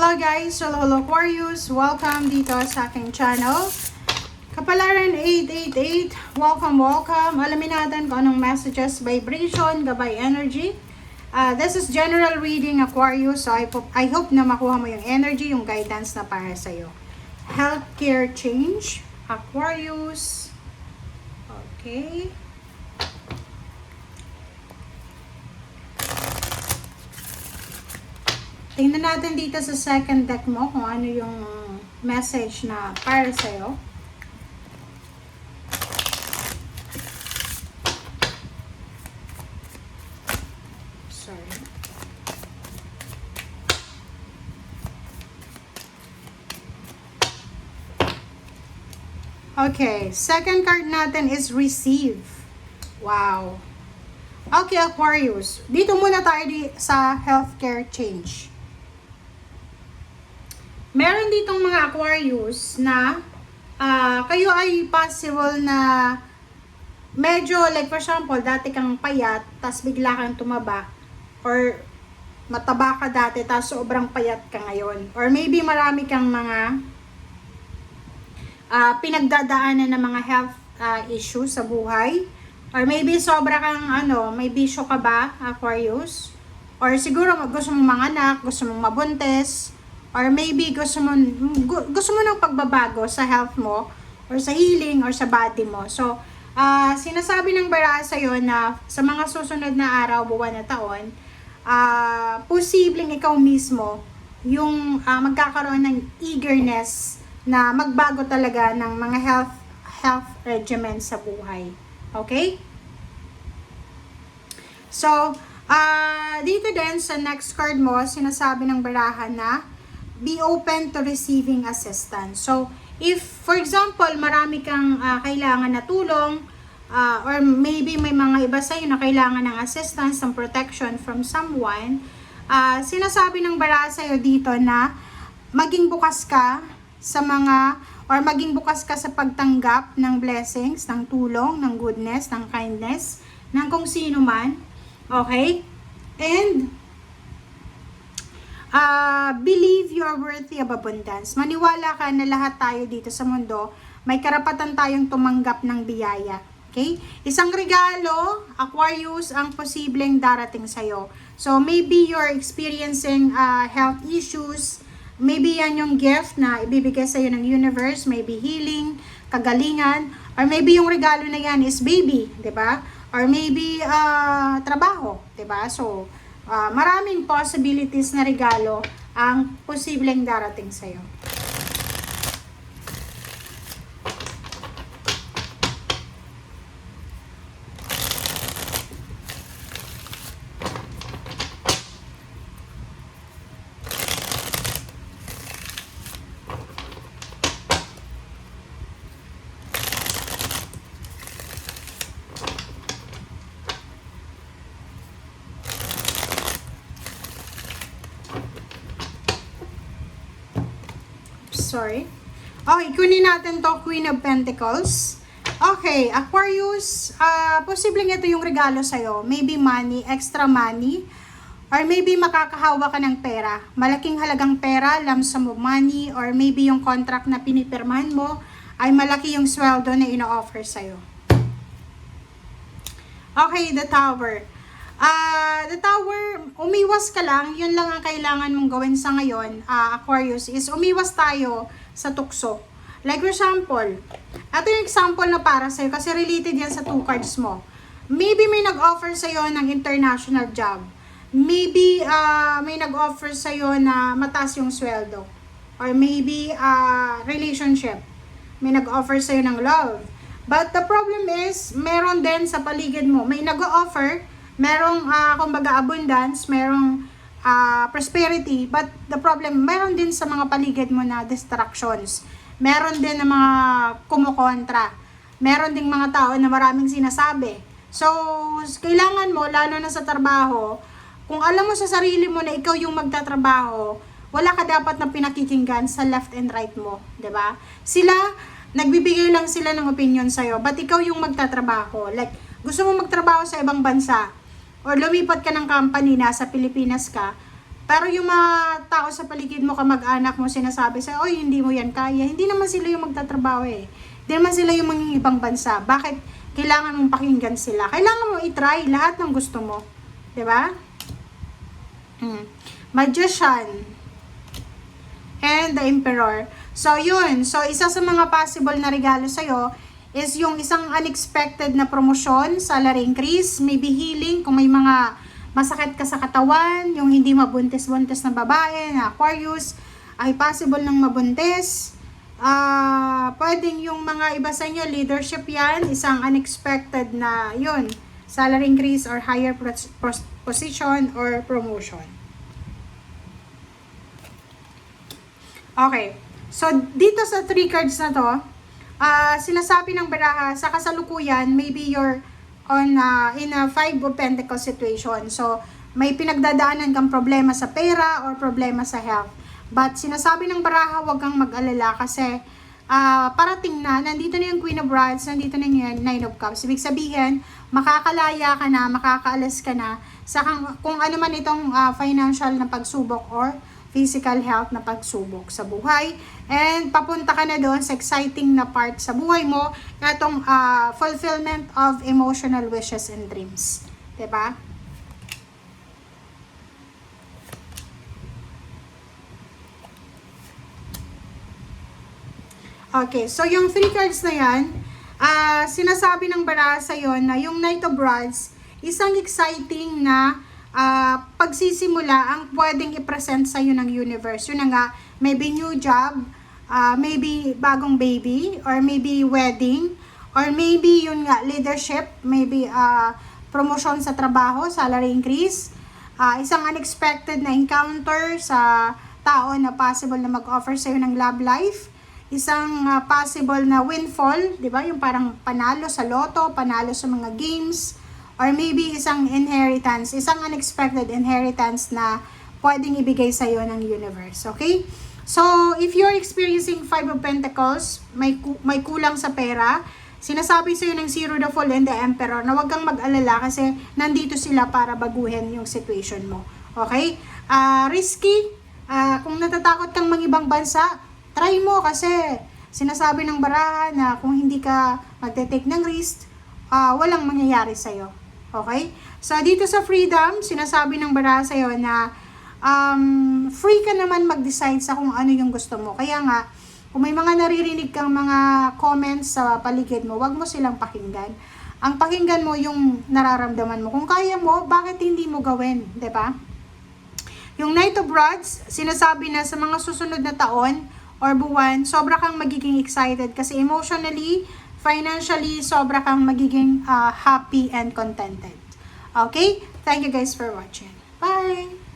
hello guys! Hello Aquarius! Welcome dito sa aking channel. Kapalaran 888, welcome. Alamin natin kung anong messages, vibration, gabay energy. This is general reading Aquarius. So I hope na makuha mo yung energy, yung guidance na para sa'yo. Healthcare change, Aquarius. Okay. Tingnan natin dito sa second deck mo kung ano yung message na para sa'yo. Sorry. Okay, second card natin is receive. Wow. Okay, Aquarius. Dito muna tayo sa healthcare change. Meron ditong mga Aquarius na kayo ay possible na medyo, like for example, dati kang payat, tas bigla kang tumaba, or mataba ka dati, tas sobrang payat ka ngayon. Or maybe marami kang mga pinagdadaanan ng mga health issues sa buhay. Or maybe sobra kang may bisyo ka ba, Aquarius? Or siguro gusto mong manganak, gusto mong mabuntis, or maybe gusto mo ng pagbabago sa health mo, or sa healing, or sa body mo. So, sinasabi ng bara sa'yo na sa mga susunod na araw, buwan na taon, posibleng ikaw mismo yung magkakaroon ng eagerness na magbago talaga ng mga health regimen sa buhay. Okay? So, dito din sa next card mo, sinasabi ng barahan na be open to receiving assistance. So, if, for example, marami kang kailangan na tulong, or maybe may mga iba sa'yo na kailangan ng assistance, ng protection from someone, sinasabi ng bara sa'yo dito na maging bukas ka sa mga, or maging bukas ka sa pagtanggap ng blessings, ng tulong, ng goodness, ng kindness, ng kung sino man. Okay? And, believe you are worthy of abundance. Maniwala ka na lahat tayo dito sa mundo, may karapatan tayong tumanggap ng biyaya. Okay? Isang regalo, Aquarius, ang posibleng darating sa'yo. So, maybe you're experiencing health issues. Maybe yan yung gift na ibibigay sa'yo ng universe. Maybe healing, kagalingan. Or maybe yung regalo na yan is baby, diba? Or maybe trabaho, diba? So, maraming possibilities na regalo ang posibleng darating sa'yo. Sorry. Okay, kunin natin to, Queen of Pentacles. Okay, Aquarius, posibleng ito yung regalo sa'yo. Maybe money, extra money, or maybe makakahawa ka ng pera. Malaking halagang pera, lump sum of money, or maybe yung contract na pinipirmahan mo ay malaki yung sweldo na ino-offer sa'yo. Okay, the Tower. The Tower, umiwas ka lang, yun lang ang kailangan mong gawin sa ngayon, Aquarius, is umiwas tayo sa tukso. Like for example, ito yung example na para sa'yo kasi related yan sa two cards mo. Maybe may nag-offer sa'yo ng international job. Maybe may nag-offer sa'yo na mataas yung sweldo. Or maybe relationship. May nag-offer sa'yo ng love. But the problem is, meron din sa paligid mo, may nag-offer, merong kumbaga abundance, merong prosperity, but the problem, meron din sa mga paligid mo na distractions. Meron din na mga kumukontra. Meron ding mga tao na maraming sinasabi. So, kailangan mo, lalo na sa trabaho, kung alam mo sa sarili mo na ikaw yung magtatrabaho, wala ka dapat na pinakikinggan sa left and right mo, 'di ba? Sila, nagbibigay lang sila ng opinion sa'yo, but ikaw yung magtatrabaho. Like, gusto mo magtrabaho sa ibang bansa, or lumipat ka ng company, nasa Pilipinas ka, Pero yung mga tao sa paligid mo, kamag-anak mo, sinasabi sa'yo, oy, hindi mo yan kaya. Hindi naman sila yung magtatrabaho eh. Hindi naman sila yung mga ibang bansa. Bakit kailangan mong pakinggan sila? Kailangan mo i-try lahat ng gusto mo. Diba? Magician and the Emperor. So, yun. So, isa sa mga possible na regalo sa'yo is yung isang unexpected na promosyon, salary increase, maybe healing, kung may mga masakit ka sa katawan, yung hindi mabuntis-buntis na babae, na Aquarius, ay possible ng mabuntis. Pwedeng yung mga iba sa inyo, leadership yan, isang unexpected na yun, salary increase or higher position or promotion. Okay. So, dito sa 3 cards na to, sinasabi ng baraha, sa kasalukuyan, maybe you're on in a 5 of Pentacles situation. So, may pinagdadaanan kang problema sa pera or problema sa health. But, sinasabi ng baraha, huwag kang mag-alala kasi parating na, nandito na yung Queen of Wands, nandito na yung 9 of Cups. Ibig sabihin, makakalaya ka na, makakaalis ka na sa kung ano man itong financial na pagsubok or physical health na pagsubok sa buhay, and papunta ka na doon sa exciting na part sa buhay mo, itong fulfillment of emotional wishes and dreams. Diba? Okay, so yung 3 cards na yan, sinasabi ng baraha sa'yo na yung Knight of Wands, isang exciting na pagsisimula ang pwedeng i-present sa iyo ng universe. Yun na nga, maybe new job, maybe bagong baby, or maybe wedding, or maybe yun nga, leadership, maybe promotion sa trabaho, salary increase, isang unexpected na encounter sa tao na possible na mag-offer sa iyo ng love life, isang possible na windfall, di ba? Yung parang panalo sa loto, panalo sa mga games, or maybe isang inheritance, isang unexpected inheritance na pwedeng ibigay sa iyo ng universe. Okay? So, if you're experiencing 5 of Pentacles, may kulang sa pera, sinasabi sa iyo ng Zero, the Fool, and the Emperor na huwag kang mag-alala kasi nandito sila para baguhin yung situation mo. Okay? Risky, kung natatakot kang mangibang bansa, try mo kasi sinasabi ng baraha na kung hindi ka magte-take ng risk, walang mangyayari sa iyo. Okay? So, dito sa freedom, sinasabi ng baraha sa'yo na free ka naman mag-decide sa kung ano yung gusto mo. Kaya nga, kung may mga naririnig kang mga comments sa paligid mo, wag mo silang pakinggan. Ang pakinggan mo yung nararamdaman mo. Kung kaya mo, bakit hindi mo gawin? 'Di ba? Yung Knight of Rods, sinasabi na sa mga susunod na taon or buwan, sobra kang magiging excited kasi emotionally, financially, sobra kang magiging happy and contented. Okay? Thank you guys for watching. Bye!